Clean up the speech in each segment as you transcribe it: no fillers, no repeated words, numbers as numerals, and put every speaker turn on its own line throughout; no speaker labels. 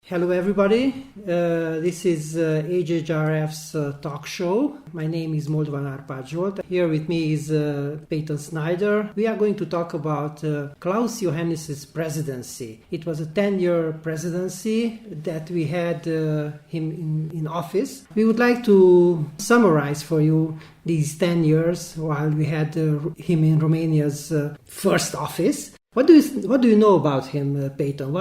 Hello everybody, this is HHRF's talk show. My name is Moldován Zsolt. Here with me is Peyton Snyder. We are going to talk about Klaus Iohannis' presidency. It was a 10-year presidency that we had him in office. We would like to summarize for you these 10 years while we had him in Romania's first office. What do you know about him, Peyton?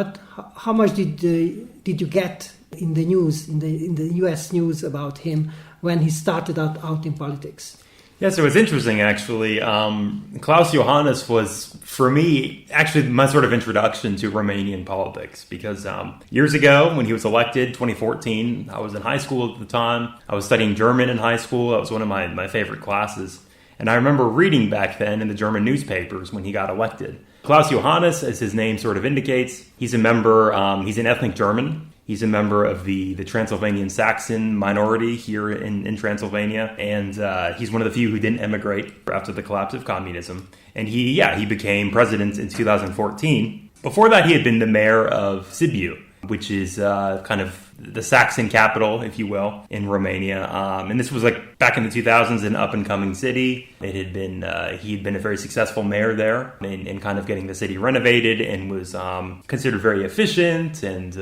How much did you get in the news, in the U.S. news about him when he started out in politics?
Yeah, so it's interesting actually. Klaus Iohannis was, for me, actually my sort of introduction to Romanian politics because years ago when he was elected, 2014, I was in high school at the time. I was studying German in high school. That was one of my favorite classes. And I remember reading back then in the German newspapers when he got elected. Klaus Iohannis, as his name sort of indicates, he's a member, he's an ethnic German. He's a member of the Transylvanian Saxon minority here in Transylvania. And he's one of the few who didn't emigrate after the collapse of communism. And he became president in 2014. Before that, he had been the mayor of Sibiu, which is kind of the Saxon capital, if you will, in Romania. And this was like back in the 2000s, an up-and-coming city. It had been he had been a very successful mayor there in kind of getting the city renovated and was considered very efficient and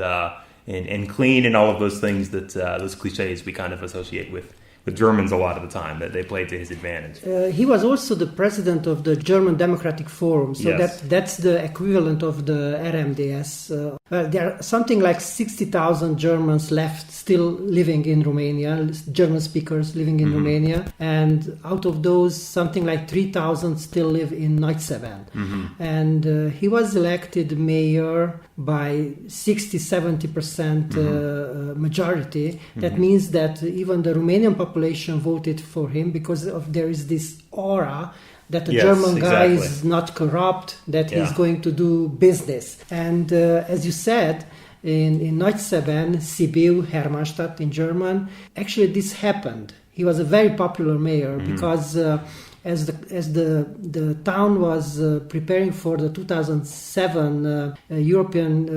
clean and all of those things that those cliches we kind of associate with Germans a lot of the time, that they played to his advantage.
He was also the president of the German Democratic Forum, so
yes.
that's the equivalent of the RMDS. There are something like 60,000 Germans left still living in Romania, German speakers living in Romania, and out of those, something like 3,000 still live in Nagyszeben. And he was elected mayor by 60-70% majority. That means that even the Romanian population voted for him because there is this aura that the German guy is not corrupt, that he's going to do business. And as you said, in Nagyszeben, Sibiu, Hermannstadt in German, actually this happened. He was a very popular mayor because as the town was preparing for the 2007 European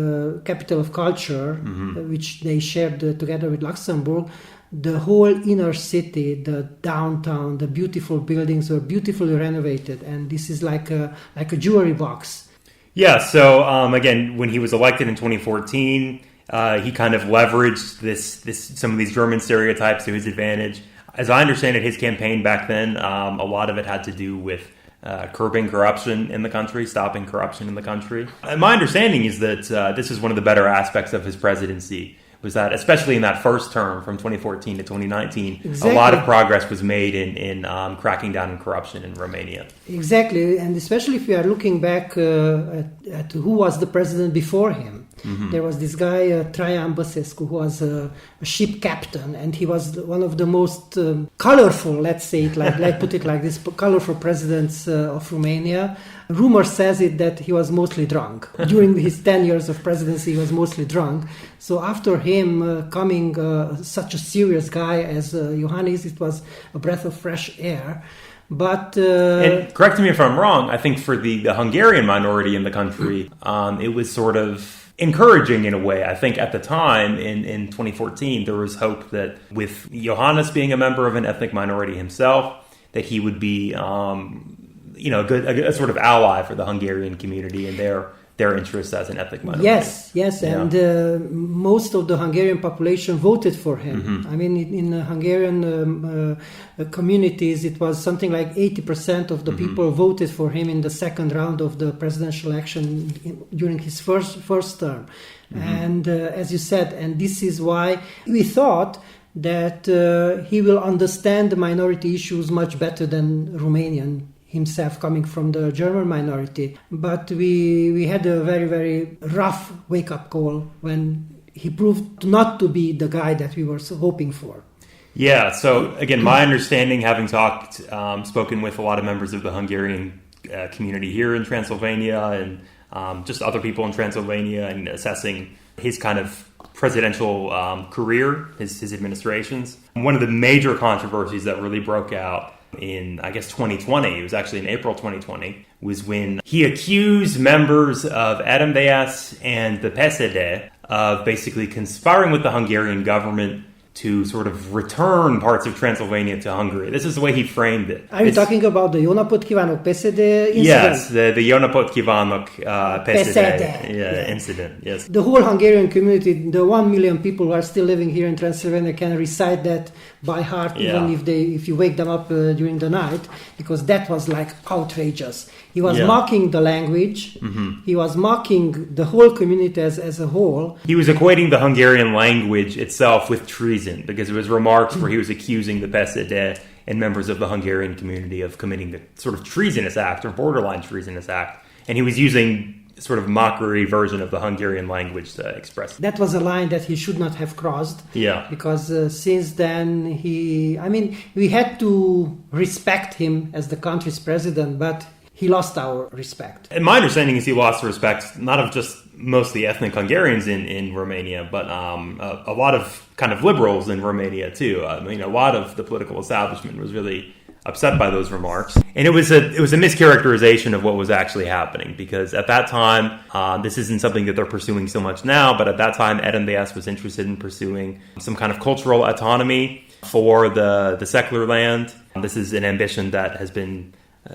Capital of Culture, which they shared together with Luxembourg, the whole inner city, the downtown, the beautiful buildings were beautifully renovated, and this is like a jewelry box.
Yeah, so again, when he was elected in 2014, he kind of leveraged some of these German stereotypes to his advantage. As I understand it, his campaign back then, a lot of it had to do with curbing corruption in the country, stopping corruption in the country. And my understanding is that this is one of the better aspects of his presidency, was that especially in that first term from 2014 to 2019, a lot of progress was made in cracking down on corruption in Romania.
Exactly, and especially if we are looking back at who was the president before him. There was this guy, Traian Băsescu, who was a ship captain, and he was one of the most colorful, let's say it like put it like this, colorful presidents of Romania. Rumor says it that he was mostly drunk. During his 10 years of presidency, he was mostly drunk. So after him coming such a serious guy as Iohannis, it was a breath of fresh air. But
and correct me if I'm wrong, I think for the Hungarian minority in the country, it was sort of encouraging in a way. I think at the time in 2014, there was hope that with Iohannis being a member of an ethnic minority himself, that he would be a sort of ally for the Hungarian community and their interests as an ethnic minority.
Yes, and most of the Hungarian population voted for him. I mean, in Hungarian communities, it was something like 80% of the people voted for him in the second round of the presidential election during his first term. And as you said, and this is why we thought that he will understand the minority issues much better than Romanian himself, coming from the German minority. But we had a very, very rough wake-up call when he proved not to be the guy that we were hoping for.
Yeah, so again, my understanding, having spoken with a lot of members of the Hungarian community here in Transylvania and just other people in Transylvania, and assessing his kind of presidential career, his administrations. One of the major controversies that really broke out in, I guess, 2020, it was actually in April 2020, was when he accused members of RMDS and the PSD of basically conspiring with the Hungarian government to sort of return parts of Transylvania to Hungary. This is the way he framed it.
Are you talking about the Jó napot kívánok PSD incident?
Yes, the Jó napot kívánok PSD incident. Yes.
The whole Hungarian community, the 1 million people who are still living here in Transylvania, can recite that by heart, even if you wake them up during the night, because that was like outrageous. He was mocking the language. Mm-hmm. He was mocking the whole community as a whole.
He was equating the Hungarian language itself with treason, because it was remarks where he was accusing the PSD and members of the Hungarian community of committing the sort of treasonous act or borderline treasonous act. And he was using sort of mockery version of the Hungarian language to express it.
That was a line that he should not have crossed.
Yeah.
Because since then we had to respect him as the country's president, but he lost our respect.
And my understanding is he lost the respect not of just mostly ethnic Hungarians in Romania, but a lot of kind of liberals in Romania too. I mean, a lot of the political establishment was really upset by those remarks. And it was a mischaracterization of what was actually happening, because at that time, this isn't something that they're pursuing so much now, but at that time, NMDS was interested in pursuing some kind of cultural autonomy for the secular land. This is an ambition that has been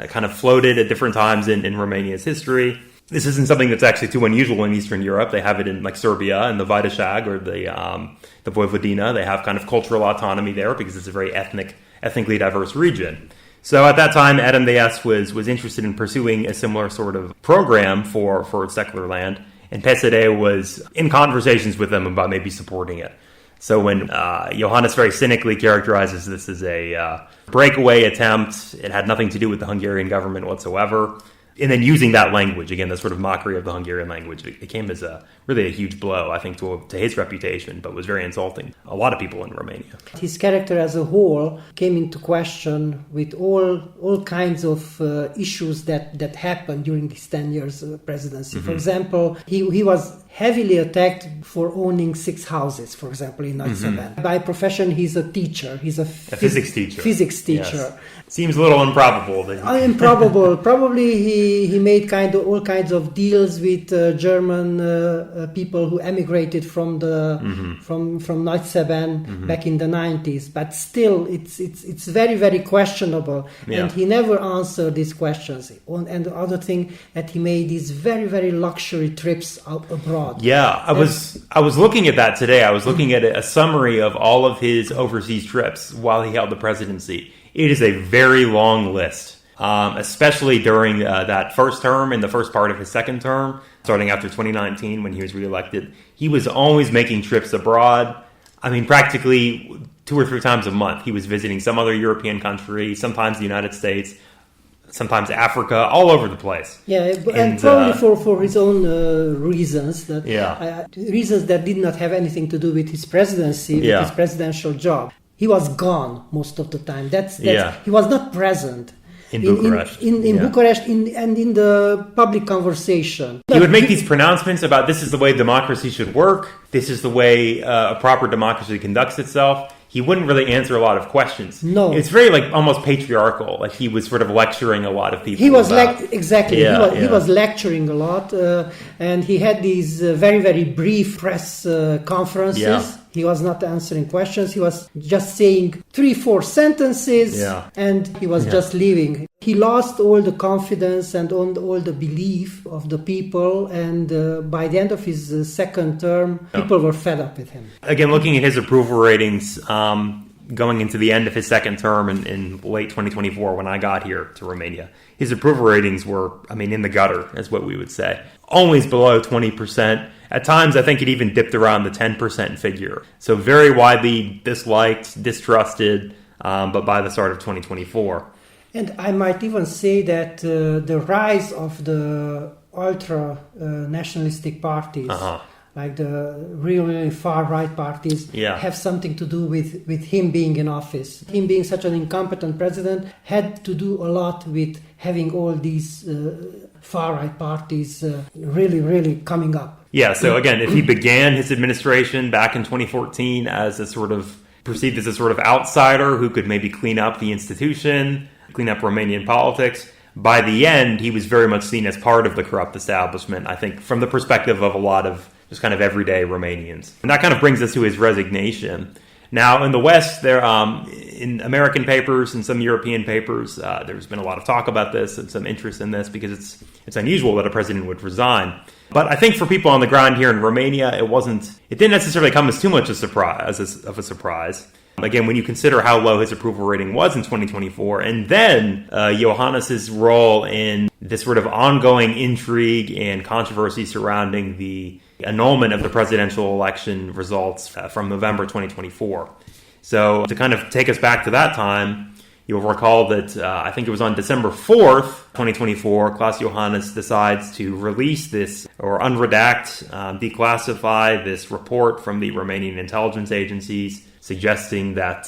kind of floated at different times in Romania's history. This isn't something that's actually too unusual in Eastern Europe. They have it in like Serbia and the Vajdaság or the Vojvodina. They have kind of cultural autonomy there because it's a very ethnically diverse region. So at that time, NMDS was interested in pursuing a similar sort of program for secular land, and PSD was in conversations with them about maybe supporting it. So when Iohannis very cynically characterizes this as a breakaway attempt, it had nothing to do with the Hungarian government whatsoever. And then using that language, again, the sort of mockery of the Hungarian language, it came as really a huge blow, I think, to his reputation, but was very insulting a lot of people in Romania.
His character as a whole came into question with all kinds of issues that happened during his 10 years presidency. Mm-hmm. For example, he was heavily attacked for owning 6 houses, for example, in Nagy-Szabad. Mm-hmm. By profession, he's a teacher. He's a
physics teacher.
Physics teacher.
Yes. Seems a little improbable.
Improbable. Probably he made all kinds of deals with German people who emigrated from from Nagy-Szabad back in the 90s. But still, it's very, very questionable. Yeah. And he never answered these questions. And the other thing, that he made these very, very luxury trips out abroad.
Yeah, I was looking at that today. I was looking at a summary of all of his overseas trips while he held the presidency. It is a very long list, especially during that first term and the first part of his second term, starting after 2019 when he was reelected. He was always making trips abroad. I mean, practically 2 or 3 times a month. He was visiting some other European country, sometimes the United States, sometimes Africa, all over the place.
Yeah, and probably for his own reasons, reasons that did not have anything to do with his presidency, with his presidential job. He was gone most of the time. He was not present.
In Bucharest.
In Bucharest and in the public conversation.
He would make these pronouncements about this is the way democracy should work. This is the way a proper democracy conducts itself. He wouldn't really answer a lot of questions. No. It's very almost patriarchal. Like he was sort of lecturing a lot of people.
He was he was lecturing a lot and he had these very, very brief press conferences. Yeah. He was not answering questions. He was just saying 3-4 sentences and he was just leaving. He lost all the confidence and all the belief of the people, and by the end of his second term, people were fed up with him.
Again, looking at his approval ratings going into the end of his second term in late 2024 when I got here to Romania, his approval ratings were, in the gutter, is what we would say. Always below 20%. At times, I think it even dipped around the 10% figure. So very widely disliked, distrusted, but by the start of 2024.
And I might even say that the rise of the ultra-nationalistic parties, like the really far-right parties, have something to do with him being in office. Him being such an incompetent president had to do a lot with having all these far-right parties really, really coming up.
Yeah, so again, if he began his administration back in 2014 as perceived as a sort of outsider who could maybe clean up the institution, clean up Romanian politics, by the end, he was very much seen as part of the corrupt establishment, I think, from the perspective of a lot of just kind of everyday Romanians. And that kind of brings us to his resignation. Now, in the West, there, in American papers and some European papers, there's been a lot of talk about this and some interest in this because it's unusual that a president would resign. But I think for people on the ground here in Romania, it didn't necessarily come as too much of a surprise. Again, when you consider how low his approval rating was in 2024, and then Iohannis' role in this sort of ongoing intrigue and controversy surrounding the annulment of the presidential election results from November 2024. So to kind of take us back to that time, you'll recall that I think it was on December 4th, 2024, Klaus Iohannis decides to release this, or unredact, declassify this report from the Romanian intelligence agencies, suggesting that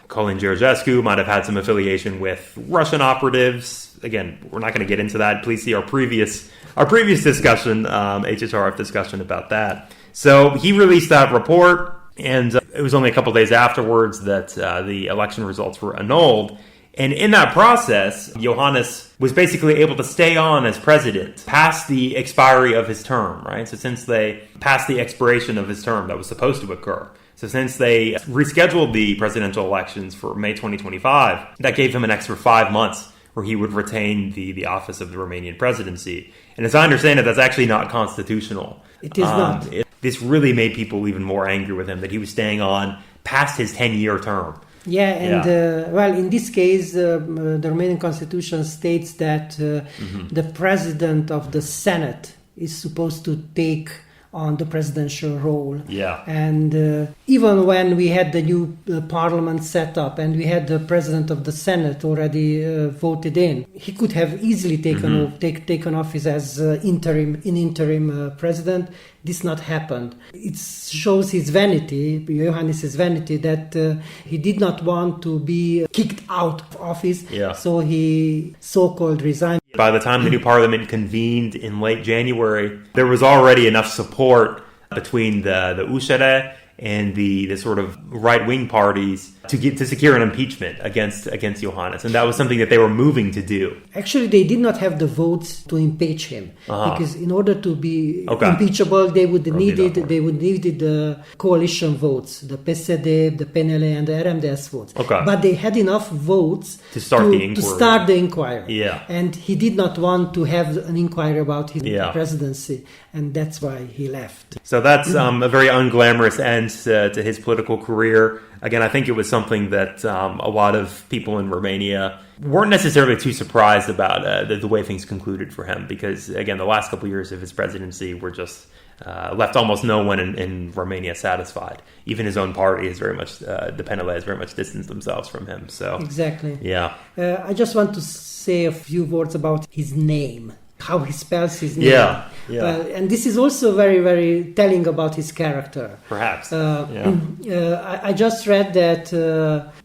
Călin Georgescu might have had some affiliation with Russian operatives. Again, we're not going to get into that. Please see our previous discussion, HHRF discussion about that. So he released that report, and it was only a couple days afterwards that the election results were annulled. And in that process, Iohannis was basically able to stay on as president past the expiry of his term, right? So since they passed the expiration of his term that was supposed to occur. So since they rescheduled the presidential elections for May 2025, that gave him an extra 5 months where he would retain the office of the Romanian presidency. And as I understand it, that's actually not constitutional.
It is not.
This really made people even more angry with him, that he was staying on past his 10-year term.
Yeah, and well, in this case, the Romanian constitution states that the president of the Senate is supposed to take on the presidential role.
Yeah.
And even when we had the new parliament set up and we had the president of the Senate already voted in, he could have easily taken office as interim president. This not happened. It shows his vanity, Iohannis' vanity, that he did not want to be kicked out of office. Yeah. So he so-called resigned.
By the time the new parliament convened in late January, there was already enough support between the USR and the sort of right-wing parties to secure an impeachment against Iohannis, and that was something that they were moving to do.
Actually, they did not have the votes to impeach him because in order to be impeachable, they would need the coalition votes, the PSD, the PNL, and the RMDS votes. But they had enough votes
to start the inquiry.
Yeah, and he did not want to have an inquiry about his presidency, and that's why he left.
So that's a very unglamorous end to his political career. Again, I think it was something that a lot of people in Romania weren't necessarily too surprised about the way things concluded for him, because, again, the last couple of years of his presidency were just left almost no one in Romania satisfied. Even his own party is very much, the PNL has very much distanced themselves from him. So
exactly.
Yeah.
I just want to say a few words about his name. How he spells his name. And this is also very, very telling about his character.
Perhaps.
I just read that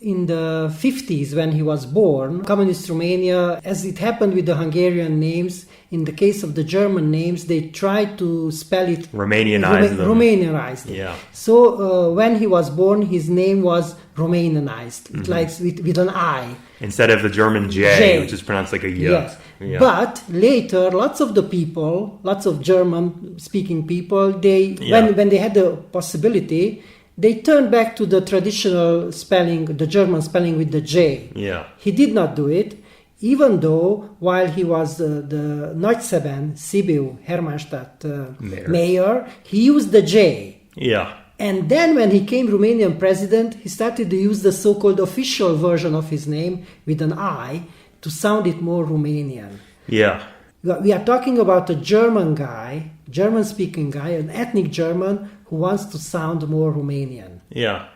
in the 50s, when he was born, communist Romania, as it happened with the Hungarian names, in the case of the German names, they tried to spell it Romanianized.
Yeah.
So when he was born, his name was Romanianized, like with an I.
Instead of the German J, which is pronounced like a Y.
Yes. Yeah. But later, lots of German-speaking people, when they had the possibility, they turned back to the traditional spelling, the German spelling with the J.
Yeah.
He did not do it, even though while he was the Nagyszeben, Sibiu, Hermannstadt mayor, he used the J.
Yeah.
And then when he became Romanian president, he started to use the so-called official version of his name with an I to sound it more Romanian.
Yeah.
We are talking about a German guy, German-speaking guy, an ethnic German who wants to sound more Romanian.
Yeah.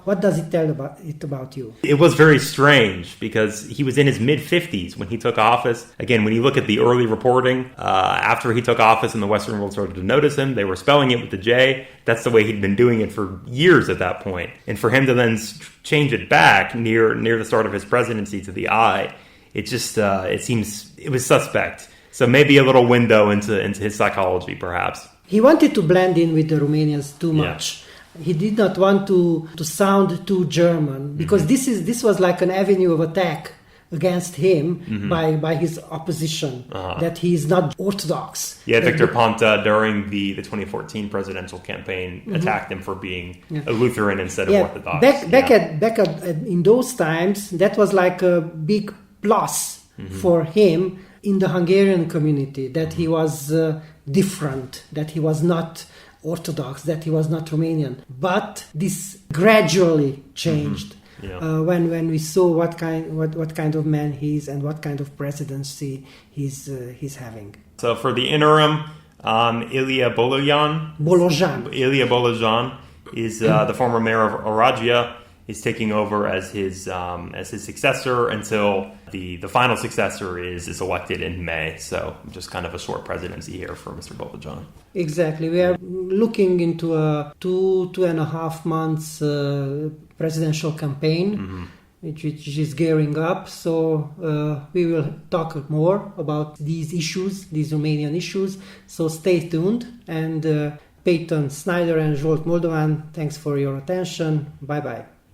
What does it tell about you?
It was very strange because he was in his mid-50s when he took office. Again, when you look at the early reporting, after he took office and the Western world started to notice him, they were spelling it with the J. That's the way he'd been doing it for years at that point. And for him to then change it back near the start of his presidency to the I, it just, it was suspect. So maybe a little window into his psychology, perhaps.
He wanted to blend in with the Romanians too much. Yeah. He did not want to sound too German, because this was like an avenue of attack against him by his opposition, that he is not Orthodox.
Yeah, Victor Ponta during the 2014 presidential campaign attacked him for being a Lutheran instead of Orthodox.
Back in those times, that was like a big plus for him in the Hungarian community, that he was different, that he was not Orthodox, that he was not Romanian. But this gradually changed when we saw what kind of man he is and what kind of presidency he's having.
So for the interim, Ilya Bolozhan is the former mayor of Oradea. He's taking over as his successor until the final successor is elected in May. So just kind of a short presidency here for Mr. Bolozhán.
Exactly. We are looking into a 2.5 months presidential campaign, which is gearing up. So we will talk more about these issues, these Romanian issues. So stay tuned. And Peyton Snyder and Zsolt Moldován, thanks for your attention. Bye-bye.